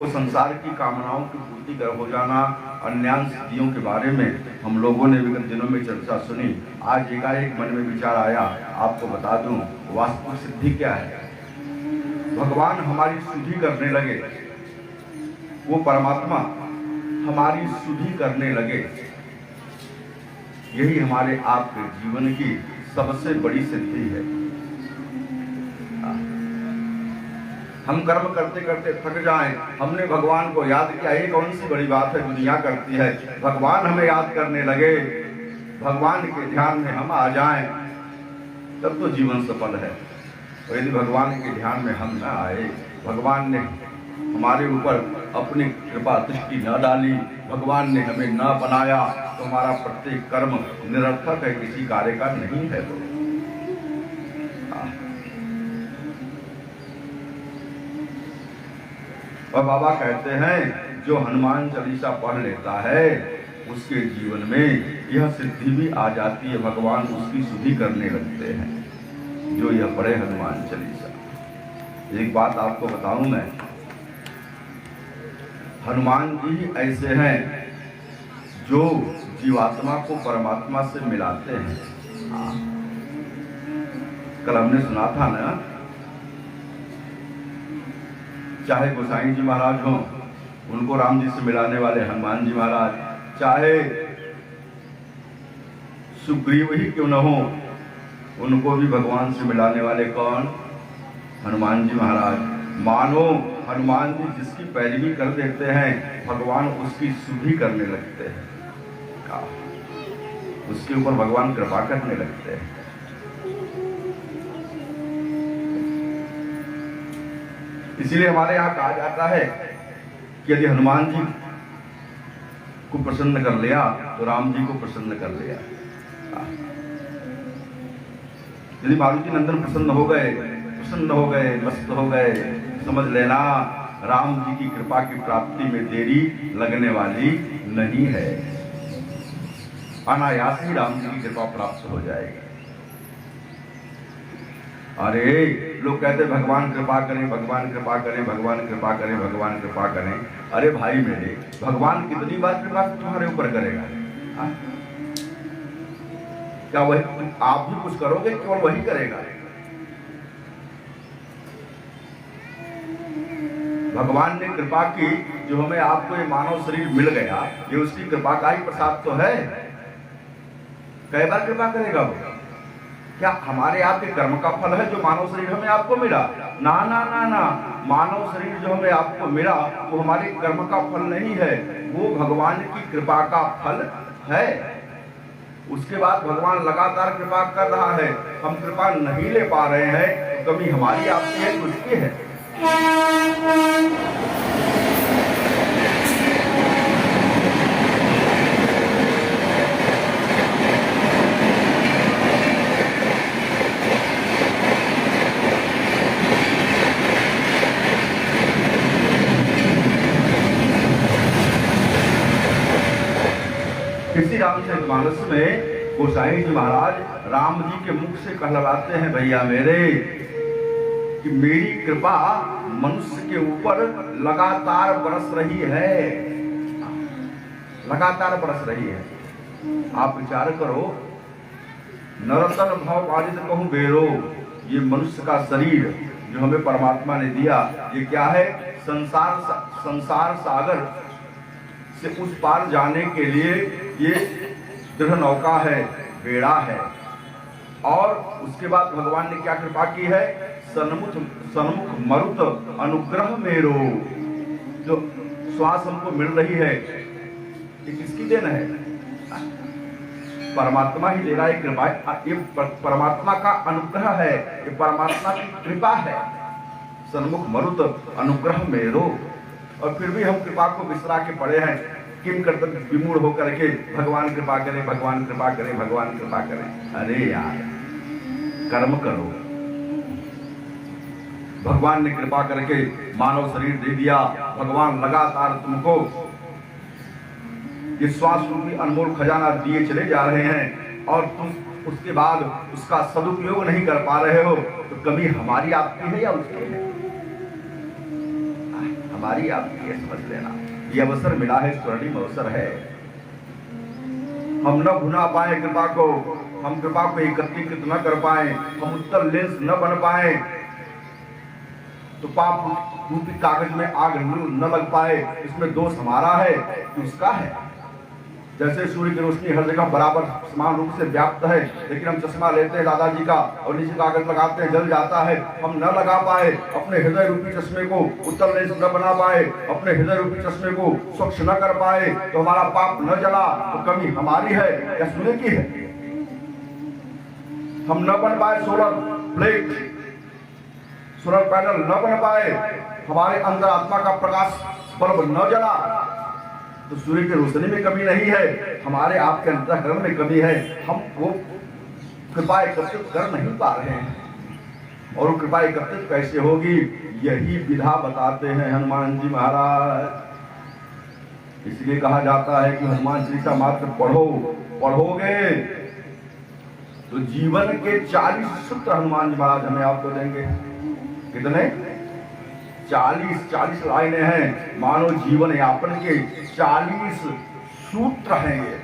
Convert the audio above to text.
तो संसार की कामनाओं की पूर्ति कर हो जाना, अन्यान सिद्धियों के बारे में हम लोगों ने विगत दिनों में चर्चा सुनी। आज एकाएक मन में विचार आया, आपको बता दूं वास्तविक सिद्धि क्या है। भगवान हमारी शुद्धि करने लगे, वो परमात्मा हमारी शुद्धि करने लगे, यही हमारे आपके जीवन की सबसे बड़ी सिद्धि है। हम कर्म करते करते थक जाएं, हमने भगवान को याद किया, ये कौन सी बड़ी बात है दुनिया करती है। भगवान हमें याद करने लगे, भगवान के ध्यान में हम आ जाएं, तब तो जीवन सफल है। और यदि भगवान के ध्यान में हम न आए, भगवान ने हमारे ऊपर अपनी कृपा दृष्टि न डाली, भगवान ने हमें न बनाया, तो हमारा प्रत्येक कर्म निरर्थक है, किसी कार्य का नहीं है। वो और बाबा कहते हैं जो हनुमान चालीसा पढ़ लेता है उसके जीवन में यह सिद्धि भी आ जाती है, भगवान उसकी शुद्धि करने लगते हैं जो यह पढ़े हनुमान चालीसा। एक बात आपको बताऊं मैं, हनुमान जी ऐसे हैं जो जीवात्मा को परमात्मा से मिलाते हैं। कल हमने सुना था ना, चाहे गोसाई जी महाराज हों, उनको राम जी से मिलाने वाले हनुमान जी महाराज, चाहे सुग्रीव ही क्यों न हो, उनको भी भगवान से मिलाने वाले कौन? हनुमान जी महाराज। मानो हनुमान जी जिसकी पैरवी कर देते हैं, भगवान उसकी शुद्धि करने लगते हैं, उसके ऊपर भगवान कृपा करने लगते हैं। इसीलिए हमारे यहाँ कहा जाता है कि यदि हनुमान जी को प्रसन्न कर लिया तो राम जी को प्रसन्न कर लिया। यदि मारुति नंदन प्रसन्न हो गए, मस्त हो गए, समझ लेना राम जी की कृपा की प्राप्ति में देरी लगने वाली नहीं है, अनायास ही राम जी की कृपा प्राप्त हो जाएगी। अरे लोग कहते भगवान कृपा करें, भगवान कृपा करें, भगवान कृपा करें, भगवान कृपा करें। अरे भाई मेरे, भगवान कितनी बार कृपा तुम्हारे ऊपर करेगा? क्या वही आप भी कुछ करोगे, केवल वही करेगा? भगवान ने कृपा की, जो हमें आपको ये मानव शरीर मिल गया, ये उसकी कृपा का ही प्रसाद तो है। कई बार कृपा करेगा वो? क्या हमारे आपके कर्म का फल है जो मानव शरीर हमें आपको मिला? ना ना ना ना, मानव शरीर जो हमें आपको मिला वो हमारे कर्म का फल नहीं है, वो भगवान की कृपा का फल है। उसके बाद भगवान लगातार कृपा कर रहा है, हम कृपा नहीं ले पा रहे हैं, तो कमी हमारी आपकी है, उसकी है। इसी रामचरितमानस में गोसाई जी महाराज राम जी के मुख से कहलवाते हैं, भैया मेरे, कि मेरी कृपा मनुष्य के ऊपर लगातार बरस रही है, लगातार बरस रही है। आप विचार करो, नरतन भाव बाधित कहूं बेरो, ये मनुष्य का शरीर जो हमें परमात्मा ने दिया, ये क्या है? संसार सागर से उस पार जाने के लिए ये दृढ़ नौका है, बेड़ा है। और उसके बाद भगवान ने क्या कृपा की है? सन्मुख मरुत अनुग्रह मेरो, जो श्वास हमको मिल रही है, ये किसकी देन है? परमात्मा ही दे रहा है कृपा, ये परमात्मा का अनुग्रह है, ये परमात्मा की कृपा है। सन्मुख मरुत अनुग्रह मेरो। और फिर भी हम कृपा को विसरा के पड़े हैं, किम कर्तव्य विमूढ़ होकर के भगवान कृपा करें, भगवान कृपा करें, भगवान कृपा करें। अरे यार, कर्म करो। भगवान ने कृपा करके मानव शरीर दे दिया, भगवान लगातार तुमको ये श्वास रूपी अनमोल खजाना दिए चले जा रहे हैं, और तुम उसके बाद उसका सदुपयोग नहीं कर पा रहे हो, तो कभी हमारी आपकी है या उसकी है? हमारी आपकी है, समझ लेना। ये अवसर मिला है, स्वर्णिम अवसर है। हम न भुना पाए कृपा को, हम कृपा को एकत्रित न कर पाए, हम उत्तल लेंस न बन पाए, तो पाप रूपी कागज में आग न लग पाए। इसमें दोष हमारा है कि उसका है। जैसे सूर्य की रोशनी हर जगह बराबर समान रूप से व्याप्त है, लेकिन हम चश्मा लेते हैं दादाजी का और नीचे कागज लगाते हैं, जल जाता है। हम न लगा पाए, अपने हृदय रूपी चश्मे को उत्तल लेंस न बना पाए, अपने हृदय रूपी चश्मे को स्वच्छ न कर पाए, तो हमारा पाप न जला, तो कमी हमारी है या सूर्य की है? हम न बन पाए सोलर प्लेट, सोलर पैनल न बन पाए, हमारे अंदर आत्मा का प्रकाश बल्ब न जला, तो सूर्य की रोशनी में कमी नहीं है, हमारे आपके अंतःकरण में कमी है। हम वो कृपा एकत्रित कर नहीं पा रहे हैं। और वो कृपा एकत्रित कैसे होगी, यही विधा बताते हैं हनुमान जी महाराज। इसलिए कहा जाता है कि हनुमान चालीसा मात्र पढ़ो, पढ़ोगे तो जीवन के 40 सूत्र हनुमान जी महाराज हमें आपको देंगे। कितने? 40 लाइनें हैं, मानो जीवन यापन के 40 सूत्र हैं ये।